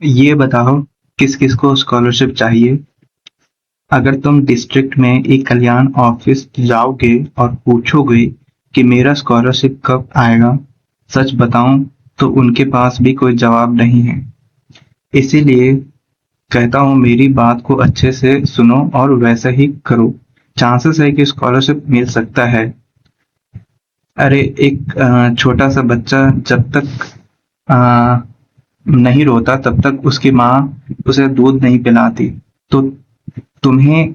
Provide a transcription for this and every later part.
ये बताओ किस किस को स्कॉलरशिप चाहिए। अगर तुम डिस्ट्रिक्ट में एक कल्याण ऑफिस जाओगे और पूछोगे कि मेरा स्कॉलरशिप कब आएगा, सच बताऊं तो उनके पास भी कोई जवाब नहीं है। इसीलिए कहता हूँ मेरी बात को अच्छे से सुनो और वैसा ही करो। चांसेस है कि स्कॉलरशिप मिल सकता है। अरे एक छोटा सा बच्चा जब तक अ, नहीं रोता तब तक उसकी माँ उसे दूध नहीं पिलाती। तो तुम्हें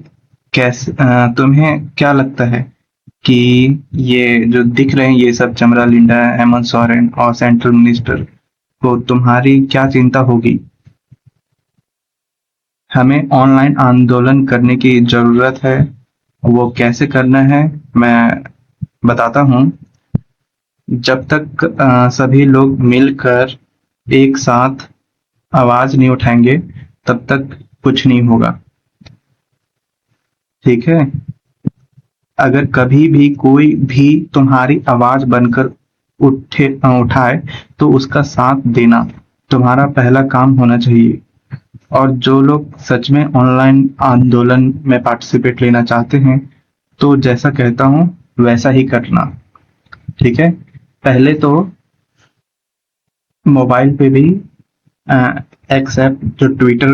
तुम्हें क्या लगता है कि ये जो दिख रहे हैं ये सब चमरा लिंडा, हेमंत सोरेन और सेंट्रल मिनिस्टर को तुम्हारी क्या चिंता होगी। हमें ऑनलाइन आंदोलन करने की जरूरत है। वो कैसे करना है मैं बताता हूँ। जब तक सभी लोग मिलकर एक साथ आवाज नहीं उठाएंगे तब तक कुछ नहीं होगा। ठीक है। अगर कभी भी कोई भी तुम्हारी आवाज बनकर उठाए तो उसका साथ देना तुम्हारा पहला काम होना चाहिए। और जो लोग सच में ऑनलाइन आंदोलन में पार्टिसिपेट लेना चाहते हैं तो जैसा कहता हूँ वैसा ही करना। ठीक है। पहले तो मोबाइल पे भी एक्स ऐप जो ट्विटर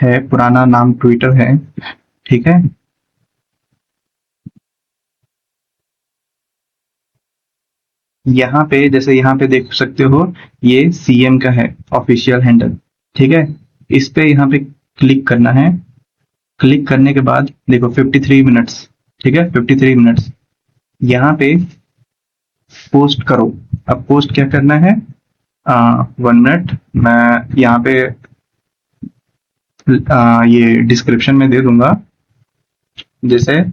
है, पुराना नाम ट्विटर है। ठीक है। यहाँ पे जैसे यहाँ पे देख सकते हो ये सीएम का है ऑफिशियल हैंडल। ठीक है। इस पे यहाँ पे क्लिक करना है। क्लिक करने के बाद देखो 53 मिनट्स। ठीक है, 53 मिनट्स। यहाँ पे पोस्ट करो। अब पोस्ट क्या करना है, 1 मिनट मैं यहाँ पे ये डिस्क्रिप्शन में दे दूंगा। जैसे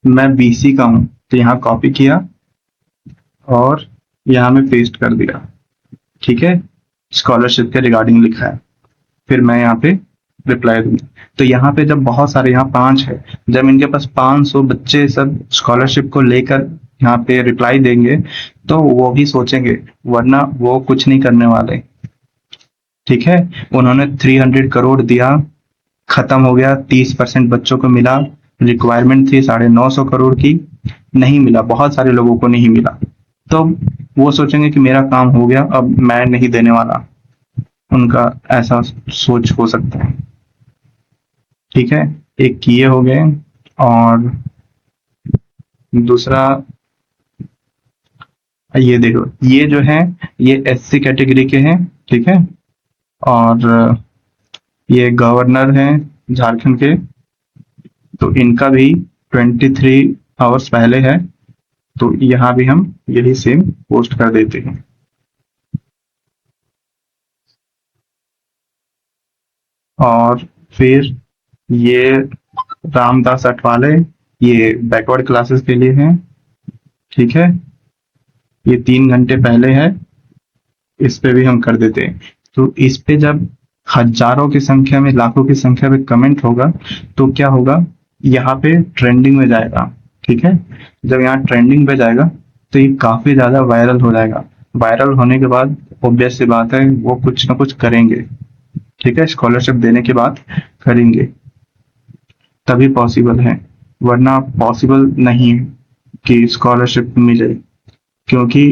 मैं बीसी का हूँ तो यहाँ कॉपी किया और यहाँ में पेस्ट कर दिया। ठीक है। स्कॉलरशिप के रिगार्डिंग लिखा है। फिर मैं यहाँ पे रिप्लाई दूंगा। तो यहाँ पे जब बहुत सारे, यहाँ 5 है, जब इनके पास 500 बच्चे सब स्कॉलरशिप को लेकर यहाँ पे रिप्लाई देंगे तो वो भी सोचेंगे, वरना वो कुछ नहीं करने वाले। ठीक है। उन्होंने 300 करोड़ दिया, खत्म हो गया। 30% बच्चों को मिला। रिक्वायरमेंट थी 950 करोड़ की, नहीं मिला, बहुत सारे लोगों को नहीं मिला। तो वो सोचेंगे कि मेरा काम हो गया, अब मैं नहीं देने वाला। उनका ऐसा सोच हो सकता है। ठीक है। एक ये हो गए। और दूसरा ये देखो, ये जो है ये एससी कैटेगरी के हैं। ठीक है। और ये गवर्नर हैं झारखंड के, तो इनका भी 23 आवर्स पहले है। तो यहाँ भी हम यही सेम पोस्ट कर देते हैं। और फिर ये रामदास अठवाले, ये बैकवर्ड क्लासेस के लिए हैं। ठीक है। ये 3 घंटे पहले है। इस पे भी हम कर देते हैं। तो इस पे जब हजारों की संख्या में, लाखों की संख्या में कमेंट होगा तो क्या होगा, यहाँ पे ट्रेंडिंग में जाएगा। ठीक है। जब यहाँ ट्रेंडिंग पे जाएगा तो ये काफी ज्यादा वायरल हो जाएगा। वायरल होने के बाद ऑब्वियस सी बात है वो कुछ ना कुछ करेंगे। ठीक है। स्कॉलरशिप देने के बाद करेंगे तभी पॉसिबल है, वरना पॉसिबल नहीं है कि स्कॉलरशिप मिले। क्योंकि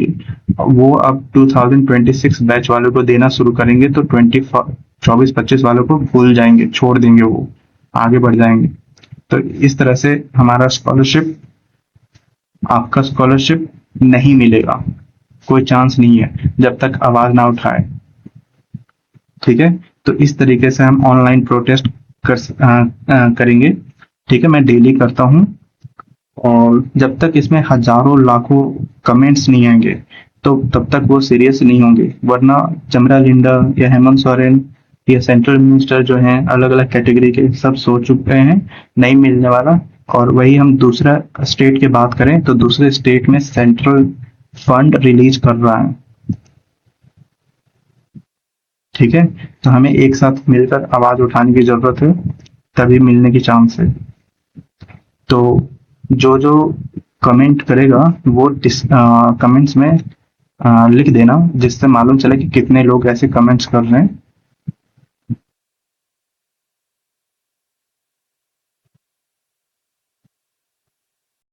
वो अब 2026 बैच वालों को देना शुरू करेंगे तो 24-25 वालों को भूल जाएंगे, छोड़ देंगे, वो आगे बढ़ जाएंगे। तो इस तरह से हमारा स्कॉलरशिप, आपका स्कॉलरशिप नहीं मिलेगा। कोई चांस नहीं है जब तक आवाज ना उठाए। ठीक है। तो इस तरीके से हम ऑनलाइन प्रोटेस्ट करेंगे। ठीक है। मैं डेली करता हूँ। और जब तक इसमें हजारों लाखों कमेंट्स नहीं आएंगे तो तब तक वो सीरियस नहीं होंगे, वरना चमरा लिंडा या हेमंत सोरेन या सेंट्रल मिनिस्टर जो हैं अलग अलग कैटेगरी के, सब सोच चुके हैं नहीं मिलने वाला। और वही हम दूसरा स्टेट की बात करें तो दूसरे स्टेट में सेंट्रल फंड रिलीज कर रहा है। ठीक है। तो हमें एक साथ मिलकर आवाज उठाने की जरूरत है, तभी मिलने की चांस है। तो जो जो कमेंट करेगा वो कमेंट्स में लिख देना, जिससे मालूम चले कि कितने लोग ऐसे कमेंट्स कर रहे हैं।